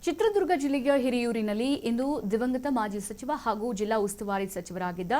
ಚಿತ್ರದುರ್ಗ ಜಿಲ್ಲೆಯ ಹಿರಿಯೂರಿನಲ್ಲಿ ಇಂದು ದಿವಂಗತ ಮಾಜಿ ಸಚಿವ ಹಾಗೂ ಜಿಲ್ಲಾ ಉಸ್ತುವಾರಿ ಸಚಿವರಾಗಿದ್ದ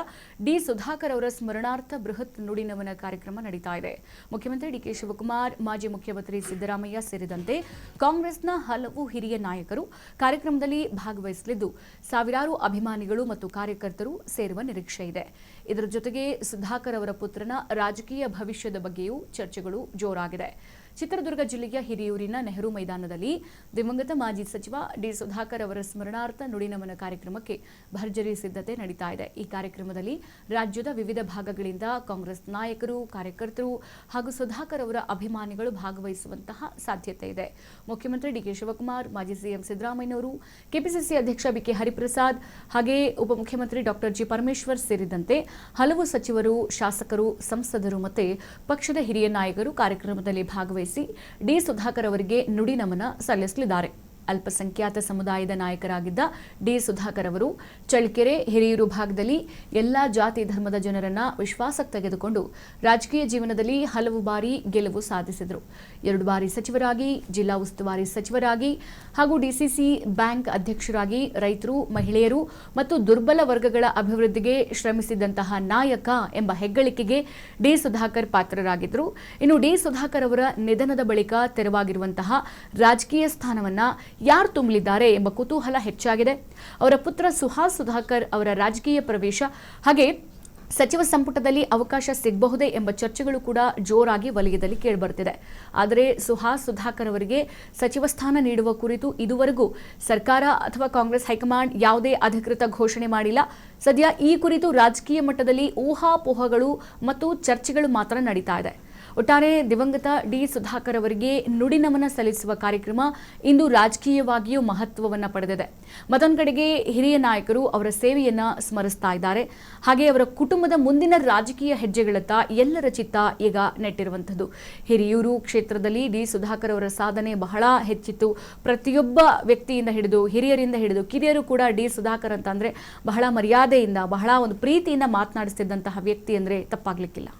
ಡಿ ಸುಧಾಕರ್ ಅವರ ಸ್ಮರಣಾರ್ಥ ಬೃಹತ್ ನುಡಿನಮನ ಕಾರ್ಯಕ್ರಮ ನಡೆಯುತ್ತಾ ಇದೆ. ಮುಖ್ಯಮಂತ್ರಿ ಡಿಕೆ ಶಿವಕುಮಾರ್, ಮಾಜಿ ಮುಖ್ಯಮಂತ್ರಿ ಸಿದ್ದರಾಮಯ್ಯ ಸೇರಿದಂತೆ ಕಾಂಗ್ರೆಸ್ನ ಹಲವು ಹಿರಿಯ ನಾಯಕರು ಕಾರ್ಯಕ್ರಮದಲ್ಲಿ ಭಾಗವಹಿಸಲಿದ್ದು, ಸಾವಿರಾರು ಅಭಿಮಾನಿಗಳು ಮತ್ತು ಕಾರ್ಯಕರ್ತರು ಸೇರುವ ನಿರೀಕ್ಷೆ ಇದೆ. ಇದರ ಜೊತೆಗೆ ಸುಧಾಕರ್ ಅವರ ಪುತ್ರನ ರಾಜಕೀಯ ಭವಿಷ್ಯದ ಬಗ್ಗೆಯೂ ಚರ್ಚೆಗಳು ಜೋರಾಗಿದೆ. ಚಿತ್ರದುರ್ಗ ಜಿಲ್ಲೆಯ ಹಿರಿಯೂರಿನ ನೆಹರು ಮೈದಾನದಲ್ಲಿ ದಿವಂಗತ ಮಾಜಿ ಸಚಿವ ಡಿ ಸುಧಾಕರ್ ಅವರ ಸ್ಮರಣಾರ್ಥ ನುಡಿನಮನ ಕಾರ್ಯಕ್ರಮಕ್ಕೆ ಭರ್ಜರಿ ಸಿದ್ಧತೆ ನಡೀತಾ ಇದೆ. ಈ ಕಾರ್ಯಕ್ರಮದಲ್ಲಿ ರಾಜ್ಯದ ವಿವಿಧ ಭಾಗಗಳಿಂದ ಕಾಂಗ್ರೆಸ್ ನಾಯಕರು, ಕಾರ್ಯಕರ್ತರು ಹಾಗೂ ಸುಧಾಕರ್ ಅವರ ಅಭಿಮಾನಿಗಳು ಭಾಗವಹಿಸುವಂತಹ ಸಾಧ್ಯತೆ ಇದೆ. ಮುಖ್ಯಮಂತ್ರಿ ಡಿಕೆ ಶಿವಕುಮಾರ್, ಮಾಜಿ ಸಿಎಂ ಸಿದ್ದರಾಮಯ್ಯನವರು, ಕೆಪಿಸಿಸಿ ಅಧ್ಯಕ್ಷ ಬಿಕೆ ಹರಿಪ್ರಸಾದ್ ಹಾಗೆ ಉಪಮುಖ್ಯಮಂತ್ರಿ ಡಾಕ್ಟರ್ ಜಿ ಪರಮೇಶ್ವರ್ ಸೇರಿದಂತೆ ಹಲವು ಸಚಿವರು, ಶಾಸಕರು, ಸಂಸದರು ಮತ್ತು ಪಕ್ಷದ ಹಿರಿಯ ನಾಯಕರು ಕಾರ್ಯಕ್ರಮದಲ್ಲಿ ಭಾಗವಹಿಸಿ ಡಿ ಸುಧಾಕರ್ ಅವರಿಗೆ ನುಡಿ ನಮನ ಸಲ್ಲಿಸಲಿದ್ದಾರೆ. ಅಲ್ಪಸಂಖ್ಯಾತ ಸಮುದಾಯದ ನಾಯಕರಾಗಿದ್ದ ಡಿ ಸುಧಾಕರ್ ಅವರು ಚಳ್ಳಕೆರೆ, ಹಿರಿಯೂರು ಭಾಗದಲ್ಲಿ ಎಲ್ಲಾ ಜಾತಿ ಧರ್ಮದ ಜನರನ್ನ ವಿಶ್ವಾಸಕ್ಕೆ ತೆಗೆದುಕೊಂಡು ರಾಜಕೀಯ ಜೀವನದಲ್ಲಿ ಹಲವು ಬಾರಿ ಗೆಲುವು ಸಾಧಿಸಿದರು. 2 ಬಾರಿ ಸಚಿವರಾಗಿ, ಜಿಲ್ಲಾ ಉಸ್ತುವಾರಿ ಸಚಿವರಾಗಿ ಹಾಗೂ ಡಿಸಿಸಿ ಬ್ಯಾಂಕ್ ಅಧ್ಯಕ್ಷರಾಗಿ ರೈತರು, ಮಹಿಳೆಯರು ಮತ್ತು ದುರ್ಬಲ ವರ್ಗಗಳ ಅಭಿವೃದ್ಧಿಗೆ ಶ್ರಮಿಸಿದಂತಹ ನಾಯಕ ಎಂಬ ಹೆಗ್ಗಳಿಕೆಗೆ ಡಿ ಸುಧಾಕರ್ ಪಾತ್ರರಾಗಿದ್ದರು. ಇನ್ನು ಡಿ ಸುಧಾಕರ್ ಅವರ ನಿಧನದ ಬಳಿಕ ತೆರವಾಗಿರುವಂತಹ ರಾಜಕೀಯ ಸ್ಥಾನವನ್ನ ಯಾರು ತುಂಬಲಿದ್ದಾರೆ ಎಂಬ ಕುತೂಹಲ ಹೆಚ್ಚಾಗಿದೆ. ಅವರ ಪುತ್ರ ಸುಹಾಸ್ ಸುಧಾಕರ್ ಅವರ ರಾಜಕೀಯ ಪ್ರವೇಶ ಹಾಗೆ ಸಚಿವ ಸಂಪುಟದಲ್ಲಿ ಅವಕಾಶ ಸಿಗಬಹುದೇ ಎಂಬ ಚರ್ಚೆಗಳು ಕೂಡ ಜೋರಾಗಿ ವಲಯದಲ್ಲಿ ಕೇಳಿಬರುತ್ತಿದೆ. ಆದರೆ ಸುಹಾಸ್ ಸುಧಾಕರ್ ಅವರಿಗೆ ಸಚಿವ ಸ್ಥಾನ ನೀಡುವ ಕುರಿತು ಇದುವರೆಗೂ ಸರ್ಕಾರ ಅಥವಾ ಕಾಂಗ್ರೆಸ್ ಹೈಕಮಾಂಡ್ ಯಾವುದೇ ಅಧಿಕೃತ ಘೋಷಣೆ ಮಾಡಿಲ್ಲ. ಸದ್ಯ ಈ ಕುರಿತು ರಾಜಕೀಯ ಮಟ್ಟದಲ್ಲಿ ಊಹಾಪೋಹಗಳು ಮತ್ತು ಚರ್ಚೆಗಳು ಮಾತ್ರ ನಡೀತಾ ಇದೆ. ಒಟ್ಟಾರೆ ದಿವಂಗತ ಡಿ ಸುಧಾಕರ್ ಅವರಿಗೆ ನುಡಿ ನಮನ ಸಲ್ಲಿಸುವ ಕಾರ್ಯಕ್ರಮ ಇಂದು ರಾಜಕೀಯವಾಗಿಯೂ ಮಹತ್ವವನ್ನು ಪಡೆದಿದೆ. ಮತ್ತೊಂದು ಕಡೆಗೆ ಹಿರಿಯ ನಾಯಕರು ಅವರ ಸೇವೆಯನ್ನ ಸ್ಮರಿಸ್ತಾ ಇದ್ದಾರೆ. ಹಾಗೆ ಅವರ ಕುಟುಂಬದ ಮುಂದಿನ ರಾಜಕೀಯ ಹೆಜ್ಜೆಗಳತ್ತ ಎಲ್ಲರ ಚಿತ್ತ ಈಗ ನೆಟ್ಟಿರುವಂಥದ್ದು. ಹಿರಿಯೂರು ಕ್ಷೇತ್ರದಲ್ಲಿ ಡಿ ಸುಧಾಕರ್ ಅವರ ಸಾಧನೆ ಬಹಳ ಹೆಚ್ಚಿತ್ತು. ಪ್ರತಿಯೊಬ್ಬ ವ್ಯಕ್ತಿಯಿಂದ ಹಿಡಿದು ಹಿರಿಯರಿಂದ ಹಿಡಿದು ಕಿರಿಯರು ಕೂಡ ಡಿ ಸುಧಾಕರ್ ಅಂತ ಅಂದ್ರೆ ಬಹಳ ಮರ್ಯಾದೆಯಿಂದ, ಬಹಳ ಒಂದು ಪ್ರೀತಿಯಿಂದ ಮಾತನಾಡಿಸ್ತಿದ್ದಂತಹ ವ್ಯಕ್ತಿ ಅಂದ್ರೆ ತಪ್ಪಾಗ್ಲಿಕ್ಕಿಲ್ಲ.